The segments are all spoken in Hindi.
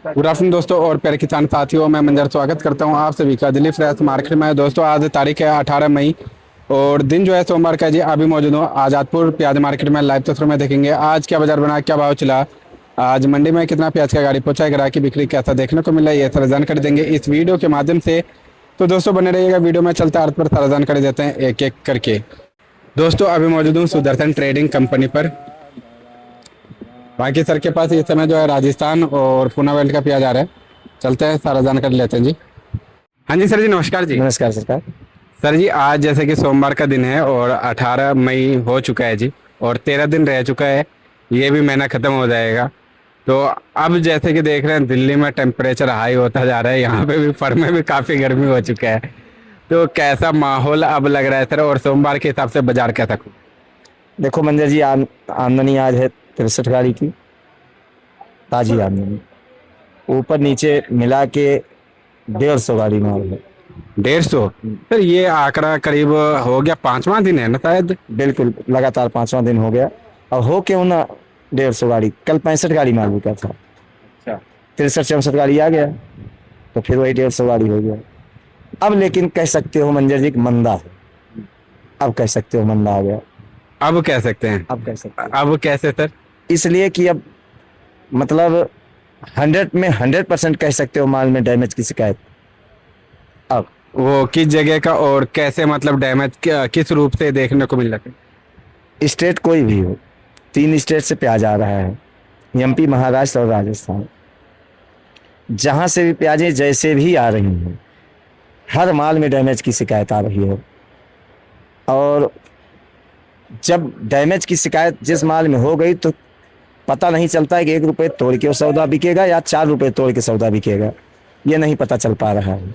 गुड आफ्टरनून दोस्तों और प्यारे किसान साथियों, मैं मंजर स्वागत करता हूं आप सभी का दिल्ली फ्रेश मार्केट में। दोस्तों आज तारीख है 18 मई और दिन जो है सोमवार का जी। अभी मौजूद हूँ आजादपुर प्याज मार्केट में। लाइव तस्वीर में देखेंगे आज क्या बाजार बना, क्या भाव चला, आज मंडी में कितना प्याज का गाड़ी पहुंचा, ग्राहक की बिक्री कैसा देखने को मिला, ये सारा जानकारी देंगे इस वीडियो के माध्यम से। तो दोस्तों बने रहिएगा, वीडियो में चलता अर्थ पर सारा जानकारी देते हैं एक एक करके। दोस्तों अभी मौजूद हूँ सुदर्शन ट्रेडिंग कंपनी पर। बाकी सर के पास इस समय जो है राजस्थान और पूना बेल्ट का प्याज आ रहा है, चलते हैं सारा जानकारी लेते हैं जी। हाँ जी सर जी, नमस्कार जी। नमस्कार सरकार। सर जी आज जैसे कि सोमवार का दिन है और 18 मई हो चुका है जी और 13 दिन रह चुका है, ये भी महीना ख़त्म हो जाएगा। तो अब जैसे कि देख रहे हैं दिल्ली में टेम्परेचर हाई होता जा रहा है, यहाँ पे भी फर में भी काफ़ी गर्मी हो चुका है। तो कैसा माहौल अब लग रहा है सर, और सोमवार के हिसाब से बाजार कैसा? देखो मंजर जी, आमदनी आज है 63 गाड़ी की ताजी आमदनी, ऊपर नीचे मिला के 150 गाड़ी माल है। 150 सर, ये आंकड़ा करीब हो गया 5वां दिन है ना शायद? बिल्कुल, लगातार 5वां दिन हो गया। और हो क्यों ना 150 गाड़ी, कल 65 गाड़ी माल बिका था। अच्छा, 63-64 गाड़ी आ गया तो फिर वही 150 गाड़ी हो गया। अब लेकिन कह सकते हो मंजर जी कि मंदा है, अब कह सकते हो मंदा आ गया। अब कह सकते हैं? अब कह सकते हैं। अब कैसे सर? इसलिए कि अब मतलब 100 में 100% कह सकते हो माल में डैमेज की शिकायत। अब वो किस जगह का और कैसे, मतलब डैमेज किस रूप से देखने को मिल रहा है? स्टेट कोई भी हो, 3 स्टेट से प्याज आ रहा है, एमपी, महाराष्ट्र और राजस्थान। जहां से भी प्याजें जैसे भी आ रही हैं, हर माल में डैमेज की शिकायत आ रही है। और जब डैमेज की शिकायत जिस माल में हो गई तो पता नहीं चलता है कि 1 रुपये तोड़ के सौदा बिकेगा या 4 रुपये तोड़ के सौदा बिकेगा, ये नहीं पता चल पा रहा है।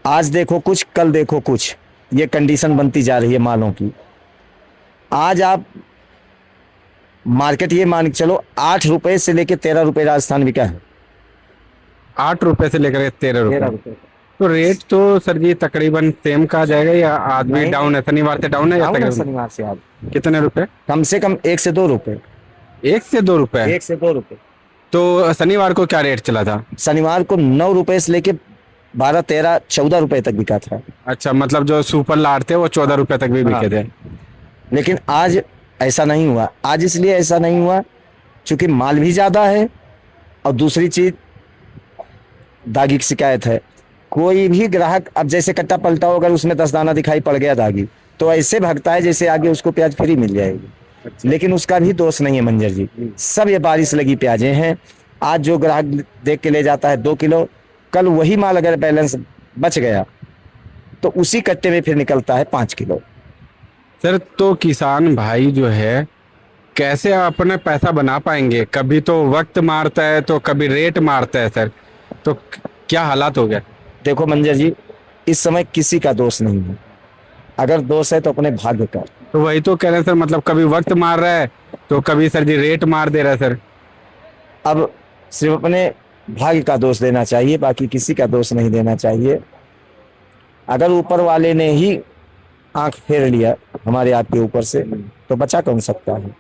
आज देखो कुछ, कल देखो कुछ, ये कंडीशन बनती जा रही है मालों की। आज आप मार्केट ये मान के चलो 8 रुपये से लेके 13 रुपये राजस्थान बिका है। 8 रुपए से लेकर 13 रुपए। तो रेट तो सर जी तकरीबन सेम का जाएगा या आज भी नहीं, डाउन है? शनिवार से डाउन है या तकरीबन? शनिवार से आज कितने रुपए? कम से कम 1 से 2 रुपये। 1 से 2 रुपए? 1 से 2 रुपये। तो शनिवार को क्या रेट चला था? शनिवार को 9 रुपये से लेके 12, 13, 14 रुपये तक बिका था। अच्छा, मतलब जो सुपर लाट थे वो 14 रुपए तक भी बिके थे। लेकिन आज ऐसा नहीं हुआ। आज इसलिए ऐसा नहीं हुआ क्योंकि माल भी ज्यादा है और दूसरी चीज दागी की शिकायत है। कोई भी ग्राहक अब जैसे कट्टा पलटा हो, अगर उसमें 10 दाना दिखाई पड़ गया दागी, तो ऐसे भागता है जैसे आगे उसको प्याज फ्री मिल जाएगी। अच्छा। लेकिन उसका भी दोष नहीं है मंजर जी, सब ये बारिश लगी प्याजें हैं। आज जो ग्राहक देख के ले जाता है 2 किलो, कल वही माल अगर बैलेंस बच गया तो उसी कट्टे में फिर निकलता है 5 किलो। सर तो किसान भाई जो है कैसे अपने पैसा बना पाएंगे? कभी तो वक्त मारता है तो कभी रेट मारता है सर, तो क्या हालात हो गया? देखो मंजर जी, इस समय किसी का दोष नहीं है, अगर दोष है तो अपने भाग्य का। तो वही तो कह रहे हैं सर, मतलब कभी वक्त मार रहा है तो कभी सर जी रेट मार दे रहा है सर। अब सिर्फ अपने भाग्य का दोष देना चाहिए, बाकी किसी का दोष नहीं देना चाहिए। अगर ऊपर वाले ने ही आंख फेर लिया हमारे आपके ऊपर से तो बचा कौन सकता है,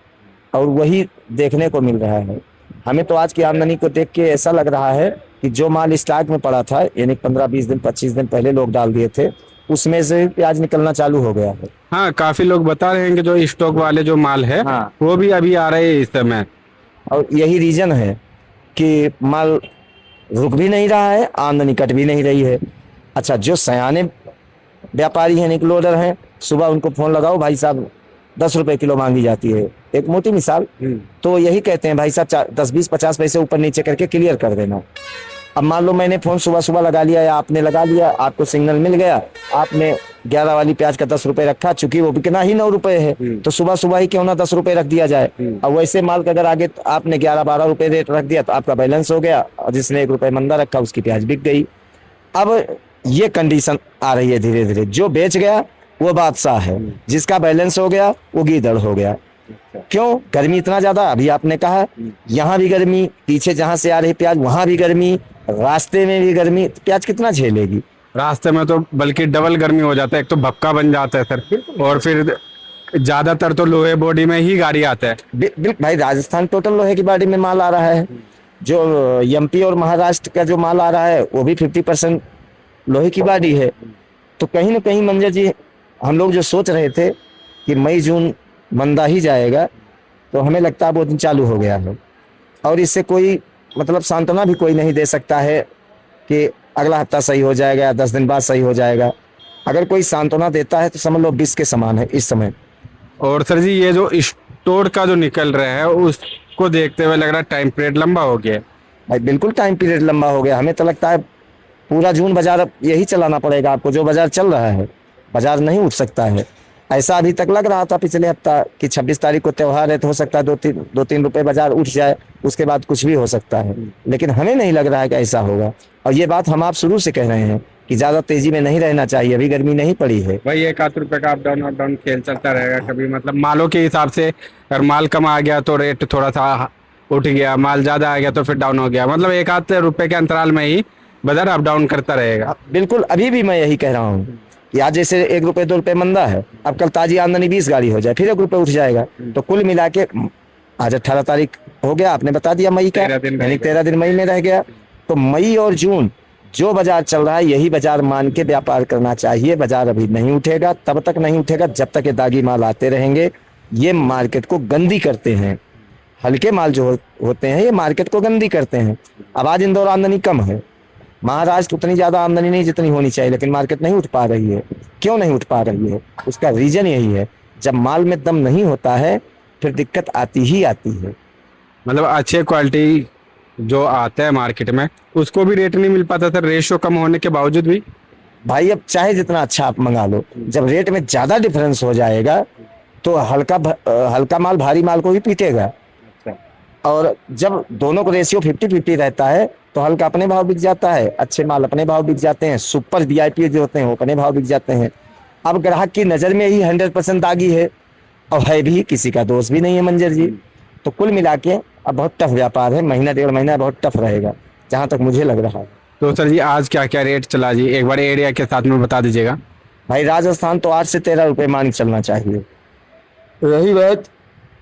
और वही देखने को मिल रहा है। हमें तो आज की आमदनी को देख के ऐसा लग रहा है कि जो माल स्टॉक में पड़ा था, यानी 15-20 दिन 25 दिन पहले लोग डाल दिए थे, उसमें से प्याज निकलना चालू हो गया है। हाँ, काफी लोग बता रहे हैं कि जो स्टॉक वाले जो माल है हाँ, वो भी अभी आ रहे हैं इस समय। और यही रीजन है कि माल रुक भी नहीं रहा है, आमदनी कट भी नहीं रही है। अच्छा, जो सयाने व्यापारी हैं, निकलोडर हैं, सुबह उनको फोन लगाओ, भाई साहब 10 रुपए किलो मांगी जाती है, एक मोटी मिसाल, तो यही कहते हैं भाई साहब 10, 20, 50 पैसे ऊपर नीचे करके क्लियर कर देना। अब मान लो मैंने फोन सुबह सुबह लगा लिया या आपने लगा लिया, आपको सिग्नल मिल गया, आपने 11 वाली प्याज का 10 रुपए रखा, चूंकि वो बिकना ही 9 रुपए है, तो सुबह सुबह ही क्यों ना 10 रुपए रख दिया जाए। अब वैसे माल का अगर आगे आपने 11-12 रुपए रेट रख दिया तो आपका बैलेंस हो गया, और जिसने 1 रुपए मंदा रखा उसकी प्याज बिक गई। अब ये कंडीशन आ रही है धीरे धीरे। जो बेच गया वो बादशाह है, जिसका बैलेंस हो गया वो गीदड़ हो गया। क्यों? गर्मी इतना ज्यादा, अभी आपने कहा यहाँ भी गर्मी, पीछे जहां से आ रही प्याज वहां भी गर्मी, रास्ते में भी गर्मी, तो प्याज कितना झेलेगी? रास्ते में तो बल्कि डबल गर्मी हो जाता है, एक तो भपका बन जाता है सर, और फिर ज्यादातर तो लोहे बॉडी में ही गाड़ी आता है। बिल्कुल भाई, राजस्थान टोटल लोहे की बॉडी में माल आ रहा है। जो एमपी और महाराष्ट्र का जो माल आ रहा है वो भी 50% लोहे की बाडी है। तो कहीं ना कहीं मंजर जी, हम लोग जो सोच रहे थे कि मई जून मंदा ही जाएगा, तो हमें लगता है वो दिन चालू हो गया है। और इससे कोई मतलब सांत्वना भी कोई नहीं दे सकता है कि अगला हफ्ता सही हो जाएगा या 10 दिन बाद सही हो जाएगा। अगर कोई सांत्वना देता है तो समझ लो विष के समान है इस समय। और सर जी ये जो स्टोर का जो निकल रहा है उसको देखते हुए लग रहा है टाइम पीरियड लंबा हो गया है। भाई बिल्कुल टाइम पीरियड लंबा हो गया। हमें तो लगता है पूरा जून बाजार अब यही चलाना पड़ेगा आपको। जो बाजार चल रहा है, बाजार नहीं उठ सकता है। ऐसा अभी तक लग रहा था पिछले हफ्ता कि 26 तारीख को त्योहार है तो हो सकता है 2-3 रुपए बाजार उठ जाए, उसके बाद कुछ भी हो सकता है। लेकिन हमें नहीं लग रहा है कि ऐसा होगा। और ये बात हम आप शुरू से कह रहे हैं कि ज्यादा तेजी में नहीं रहना चाहिए, अभी गर्मी नहीं पड़ी है। भाई 1-8 रुपए का अप डाउन खेल चलता रहेगा। कभी मतलब मालों के हिसाब से अगर माल कम आ गया तो रेट थोड़ा सा उठ गया, माल ज्यादा आ गया तो फिर डाउन हो गया। मतलब 1-8 रुपए के अंतराल में ही बाजार अप डाउन करता रहेगा। बिल्कुल, अभी भी मैं यही कह रहा हूँ कि आज जैसे 1 रुपए 2 रुपए मंदा है, अब कल ताजी आमदनी 20 गाड़ी हो जाए फिर 1 रुपए उठ जाएगा। तो कुल मिला के आज 18 तारीख हो गया, आपने बता दिया मई का, 13 दिन रह यानी गए। 13 दिन मई में रह गया। तो मई और जून जो बाजार चल रहा है यही बाजार मान के व्यापार करना चाहिए। बाजार अभी नहीं उठेगा, तब तक नहीं उठेगा जब तक ये दागी माल आते रहेंगे। ये मार्केट को गंदी करते हैं। हल्के माल जो होते हैं ये मार्केट को गंदी करते हैं। अब आज इंदौर आमदनी कम है, महाराष्ट्र उतनी ज्यादा आमदनी नहीं जितनी होनी चाहिए, लेकिन मार्केट नहीं उठ पा रही है। क्यों नहीं उठ पा रही है? उसका रीजन यही है, जब माल में दम नहीं होता है फिर दिक्कत आती ही आती है। मतलब अच्छे क्वालिटी जो आता है मार्केट में उसको भी रेट नहीं मिल पाता था, रेशियो कम होने के बावजूद भी। भाई अब चाहे जितना अच्छा आप मंगा लो, जब रेट में ज्यादा डिफरेंस हो जाएगा तो हल्का माल भारी माल को ही पीटेगा। और जब दोनों को रेशियो 50-50 रहता है तो हल्का अपने भाव बिक जाता है, अच्छे माल अपने भाव बिक जाते हैं, सुपर वीआईपी जो होते हैं वो अपने भाव बिक जाते हैं। अब ग्राहक की नजर में ही 100% दागी है और है भी, किसी का दोष भी नहीं है मंजर जी। तो कुल मिला के अब बहुत टफ व्यापार है, महीना 1.5 महीना बहुत टफ रहेगा जहां तक मुझे लग रहा है। तो सर जी आज क्या क्या रेट चला जी, एक बार एरिया के साथ में बता दीजिएगा। भाई राजस्थान तो 8 से 13 रुपए मान के चलना चाहिए। रही बात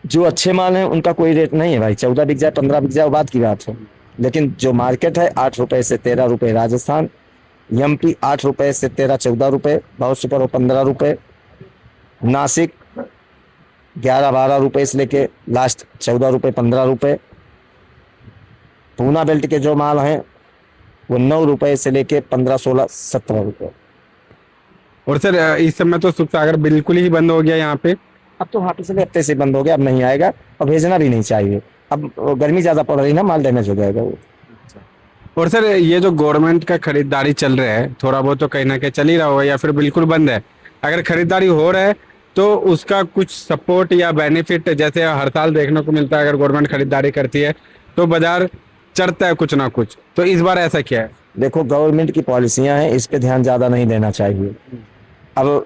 जो अच्छे माल हैं उनका कोई रेट नहीं है भाई, 14 बिक जाए 15 बिक जाए वो बात की बात है। लेकिन जो मार्केट है 8 रुपए से 13 रुपए राजस्थान, एमपी 8 रुपए से 13-14 रुपए, बहुत सुपर हो 15 रुपए, नासिक 11-12 रुपए से लेके लास्ट 14 रुपए 15 रुपए, पूना बेल्ट के जो माल हैं वो 9 रुपए से लेके 15-16-17 रुपए। और सर इस समय तो सुख सागर बिल्कुल ही बंद हो गया यहाँ पे। अब तो हाँ पिछले हफ्ते से बंद हो गया, अब नहीं आएगा और भेजना भी नहीं चाहिए। अब गर्मी ज्यादा पड़ रही ना, माल डैमेज हो जाएगा वो। और सर ये जो गवर्नमेंट का खरीदारी चल रहा है थोड़ा बहुत तो कहीं ना कहीं चल ही रहा होगा या फिर बिल्कुल बंद है? अगर खरीदारी हो रहा है तो उसका कुछ सपोर्ट या बेनिफिट जैसे हर साल देखने को मिलता है, अगर गवर्नमेंट खरीदारी करती है तो बाजार चढ़ता है कुछ ना कुछ, तो इस बार ऐसा क्या है? देखो गवर्नमेंट की पॉलिसियां हैं, इस पे ध्यान ज्यादा नहीं देना चाहिए। अब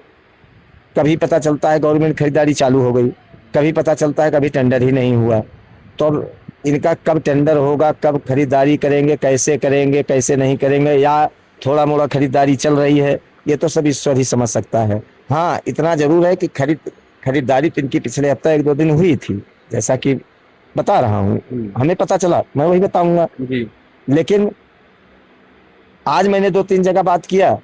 कभी पता चलता है गवर्नमेंट खरीदारी चालू हो गई, कभी पता चलता है कभी टेंडर ही नहीं हुआ। तो अब इनका कब टेंडर होगा, कब खरीदारी करेंगे, कैसे नहीं करेंगे, या थोड़ा मोड़ा खरीदारी चल रही है, ये तो सब ईश्वर ही समझ सकता है। हाँ इतना जरूर है कि खरीदारी तो इनकी पिछले हफ्ता 1-2 दिन हुई थी, जैसा कि बता रहा हूँ, हमें पता चला, मैं वही बताऊंगा। लेकिन आज मैंने 2-3 जगह बात किया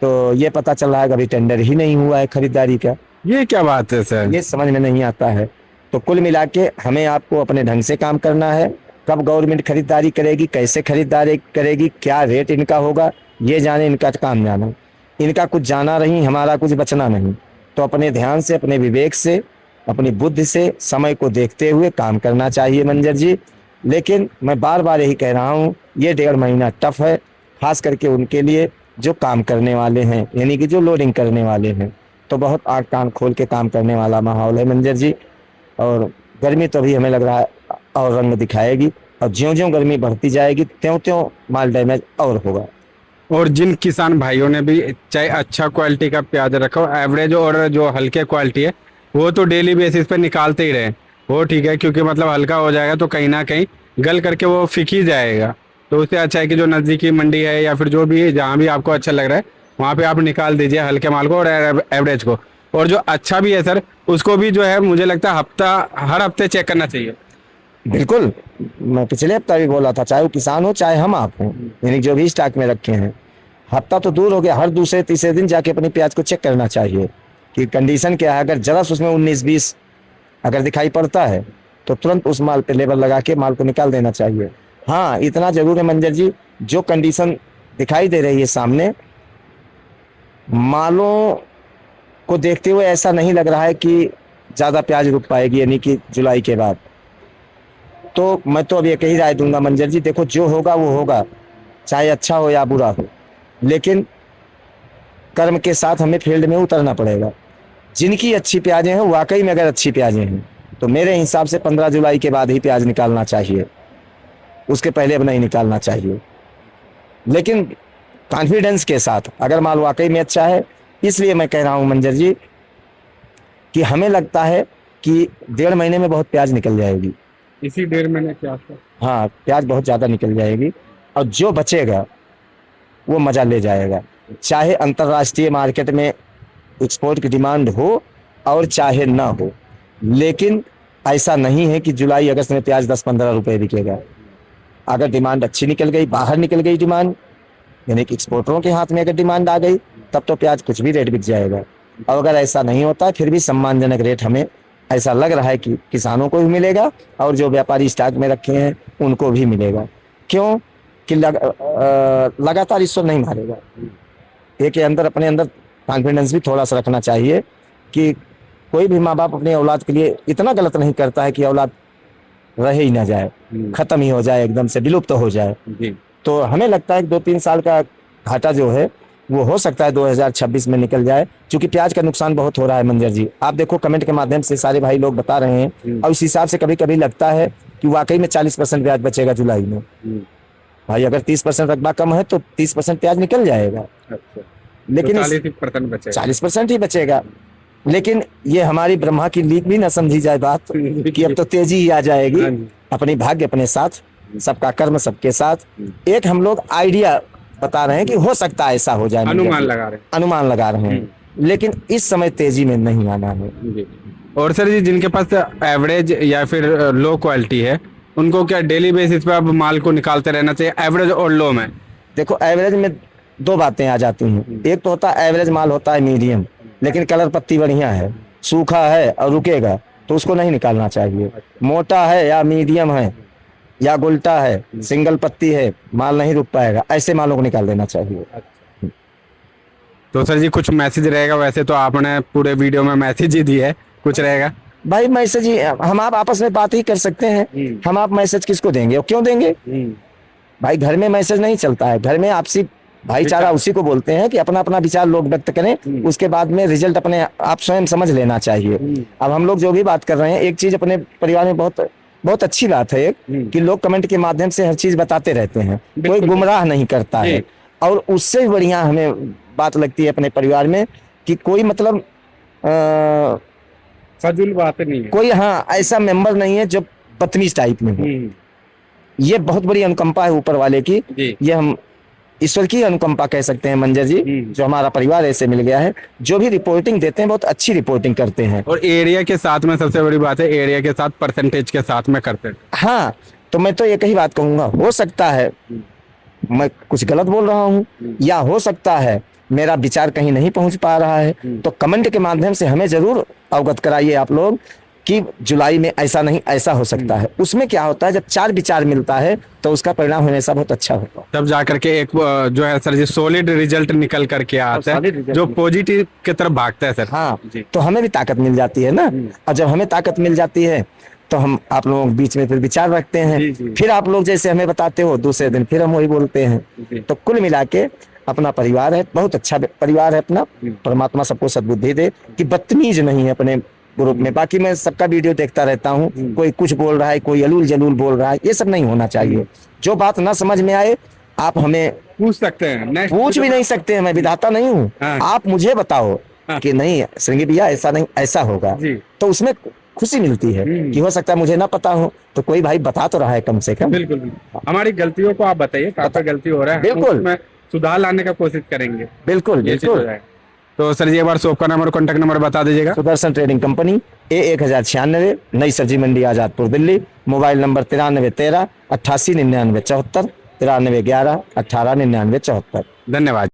तो ये पता चल रहा है कि अभी टेंडर ही नहीं हुआ है खरीदारी का। ये क्या बात है सर? ये समझ में नहीं आता है। तो कुल मिला के हमें आपको अपने ढंग से काम करना है। कब गवर्नमेंट खरीदारी करेगी, कैसे खरीदारी करेगी, क्या रेट इनका होगा, ये जाने, इनका काम जाना। इनका कुछ जाना नहीं, हमारा कुछ बचना नहीं। तो अपने ध्यान से, अपने विवेक से, अपनी बुद्धि से, समय को देखते हुए काम करना चाहिए मंजर जी। लेकिन मैं बार बार यही कह रहा हूँ, ये 1.5 महीना टफ है, खास करके उनके लिए जो काम करने वाले हैं, यानी कि जो लोडिंग करने वाले हैं। तो बहुत आँख कान खोल के काम करने वाला माहौल है मंजर जी। और गर्मी तो अभी हमें लग रहा है और रंग दिखाएगी, और ज्यों-ज्यों गर्मी बढ़ती जाएगी त्यों-त्यों माल डैमेज और होगा। और जिन किसान भाइयों ने भी चाहे अच्छा क्वालिटी का प्याज रखा हो, एवरेज और जो हल्के क्वालिटी है वो तो डेली बेसिस पे निकालते ही रहे, वो ठीक है, क्योंकि मतलब हल्का हो जाएगा तो कहीं ना कहीं गल करके वो फिक ही जाएगा। तो उससे अच्छा है कि जो नज़दीकी मंडी है या फिर जो भी जहाँ भी आपको अच्छा लग रहा है वहाँ पे आप निकाल दीजिए हल्के माल को और एवरेज को। और जो अच्छा भी है सर उसको भी जो है मुझे लगता है हर हफ्ते चेक करना चाहिए। बिल्कुल, मैं पिछले हफ्ता भी बोला था, चाहे वो किसान हो चाहे हम आप हो, यानी जो भी स्टॉक में रखे हैं, हफ्ता तो दूर हो गया, हर दूसरे तीसरे दिन जाके अपनी प्याज को चेक करना चाहिए कि कंडीशन क्या है। अगर जरा से उसमें 19-20 अगर दिखाई पड़ता है तो तुरंत उस माल पे लेबल लगा के माल को निकाल देना चाहिए। हाँ, इतना जरूर है मंजर जी, जो कंडीशन दिखाई दे रही है सामने, मालों को देखते हुए ऐसा नहीं लग रहा है कि ज़्यादा प्याज रुक पाएगी, यानी कि जुलाई के बाद। तो मैं तो अब एक ही राय दूंगा मंजर जी, देखो जो होगा वो होगा, चाहे अच्छा हो या बुरा हो, लेकिन कर्म के साथ हमें फील्ड में उतरना पड़ेगा। जिनकी अच्छी प्याजें हैं, वाकई में अगर अच्छी प्याजें हैं, तो मेरे हिसाब से 15 जुलाई के बाद ही प्याज निकालना चाहिए, उसके पहले अब नहीं निकालना चाहिए। लेकिन कॉन्फिडेंस के साथ अगर माल वाकई में अच्छा है, इसलिए मैं कह रहा हूं मंजर जी कि हमें लगता है कि 1.5 महीने में बहुत प्याज निकल जाएगी। इसी 1.5 महीने के आसपास? हाँ, प्याज बहुत ज़्यादा निकल जाएगी, और जो बचेगा वो मज़ा ले जाएगा, चाहे अंतर्राष्ट्रीय मार्केट में एक्सपोर्ट की डिमांड हो और चाहे ना हो। लेकिन ऐसा नहीं है कि जुलाई अगस्त में प्याज 10-15 रुपए बिकेगा। अगर डिमांड अच्छी निकल गई, बाहर निकल गई डिमांड, यानी कि एक्सपोर्टरों के हाथ में अगर डिमांड आ गई, तब तो प्याज कुछ भी रेट बिक जाएगा। और अगर ऐसा नहीं होता, फिर भी सम्मानजनक रेट हमें ऐसा लग रहा है कि किसानों को भी मिलेगा और जो व्यापारी स्टॉक में रखे हैं उनको भी मिलेगा। क्यों कि लगातार ईश्वर नहीं मारेगा। एक के अंदर अपने अंदर कॉन्फिडेंस भी थोड़ा सा रखना चाहिए कि कोई भी माँ बाप अपने औलाद के लिए इतना गलत नहीं करता है कि औलाद रहे ही ना जाए, खत्म ही हो जाए, एकदम से विलुप्त हो जाए। तो हमें लगता है कि 2-3 साल का घाटा जो है वो हो सकता है 2026 में निकल जाए, क्योंकि प्याज का नुकसान बहुत हो रहा है मंजर जी। आप देखो कमेंट के माध्यम से सारे भाई लोग बता रहे हैं, और इस हिसाब से कभी कभी लगता है कि वाकई में 40% प्याज बचेगा जुलाई में। भाई अगर 30% रकबा कम है तो 30% प्याज निकल जाएगा। अच्छा, लेकिन तो 40% बचेगा। 40% ही बचेगा। लेकिन ये हमारी ब्रह्मा की लीक भी ना समझी जाए बात कि अब तो तेजी ही आ जाएगी। अपनी भाग्य अपने साथ, सबका कर्म सबके साथ। एक हम लोग आइडिया बता रहे हैं कि हो सकता है ऐसा हो जाए, अनुमान लगा रहे हैं, लेकिन इस समय तेजी में नहीं आना है। और सर जी, जिनके पास एवरेज या फिर लो क्वालिटी है, उनको क्या डेली बेसिस पे अब माल को निकालते रहना चाहिए, एवरेज और लो में? देखो एवरेज में 2 बातें आ जाती हैं। एक तो होता है एवरेज माल होता है मीडियम, लेकिन कलर पत्ती बढ़िया है, सूखा है और रुकेगा, तो उसको नहीं निकालना चाहिए। मोटा है या मीडियम है या गुलटा है, सिंगल पत्ती है, माल नहीं रुक पाएगा, ऐसे मालों को निकाल देना चाहिए। तो सर जी कुछ मैसेज रहेगा? वैसे तो आपने पूरे वीडियो में मैसेज ही दिया है, कुछ रहेगा? भाई मैसेज ही, हम आप आपस में बात ही कर सकते हैं, हम आप मैसेज किसको देंगे और क्यों देंगे? भाई घर में मैसेज नहीं चलता है, घर में आपसी भाईचारा उसी को बोलते हैं कि अपना अपना विचार लोग व्यक्त करें, उसके बाद में रिजल्ट अपने आप स्वयं समझ लेना चाहिए। अब हम लोग जो भी बात कर रहे हैं, एक चीज अपने परिवार में बहुत अच्छी बात है एक, कि लोग कमेंट के माध्यम से हर चीज बताते रहते हैं, कोई गुमराह नहीं करता है। और उससे भी बढ़िया हमें बात लगती है अपने परिवार में कि कोई मतलब फजूल बात नहीं है, कोई हाँ ऐसा मेंबर नहीं है जो बदतमीज टाइप में हो। ये बहुत बड़ी अनुकंपा है ऊपर वाले की, ये हम ईश्वर की अनुकंपा कह सकते हैं मंजर जी, जो हमारा परिवार ऐसे मिल गया है। जो भी रिपोर्टिंग देते हैं बहुत अच्छी रिपोर्टिंग करते हैं, और एरिया के साथ में सबसे बड़ी बात है, एरिया के साथ परसेंटेज के साथ में करते हैं। हाँ, तो मैं तो एक ही बात कहूंगा, हो सकता है मैं कुछ गलत बोल रहा हूँ, या हो सकता है मेरा विचार कहीं नहीं पहुंच पा रहा है, तो कमेंट के माध्यम से हमें जरूर अवगत कराइए आप लोग कि जुलाई में ऐसा नहीं ऐसा हो सकता है। उसमें क्या होता है, जब 4 विचार मिलता है तो उसका परिणाम हमेशा बहुत अच्छा होता है, तब जाकर के एक जो है सर जी सॉलिड रिजल्ट निकल करके आता है, जो पॉजिटिव की तरफ भागता है सर। हाँ, तो हमें भी ताकत मिल जाती है ना, और जब हमें ताकत मिल जाती है तो हम आप लोगों के बीच में फिर विचार रखते हैं, फिर आप लोग जैसे हमें बताते हो दूसरे दिन फिर हम वही बोलते हैं। तो कुल मिला के अपना परिवार है, बहुत अच्छा परिवार है अपना। परमात्मा सबको सद्बुद्धि दे कि बदतमीज नहीं है अपने ग्रुप में। बाकी मैं सबका वीडियो देखता रहता हूँ, कोई कुछ बोल रहा है, कोई अलूल जलूल बोल रहा है, ये सब नहीं होना चाहिए। जो बात ना समझ में आए आप हमें पूछ सकते हैं, पूछ भी नहीं सकते हैं, मैं विधाता नहीं हूँ। आप मुझे बताओ कि नहीं श्रृंगी भैया ऐसा नहीं ऐसा होगा, तो उसमें खुशी मिलती है कि हो सकता है मुझे ना पता हो तो कोई भाई बता तो रहा है कम से कम। बिल्कुल, हमारी गलतियों को आप बताइए, कहाँ पे गलती हो रहा है, बिल्कुल सुधार लाने का कोशिश करेंगे। बिल्कुल बिल्कुल। तो सर जी एक बार शॉप का नंबर और कॉन्टैक्ट नंबर बता दीजिएगा। सुदर्शन ट्रेडिंग कंपनी, A1096, नई सब्जी मंडी आजादपुर दिल्ली। Mobile number 9313 88 99 74, 9311 18 99 74। धन्यवाद।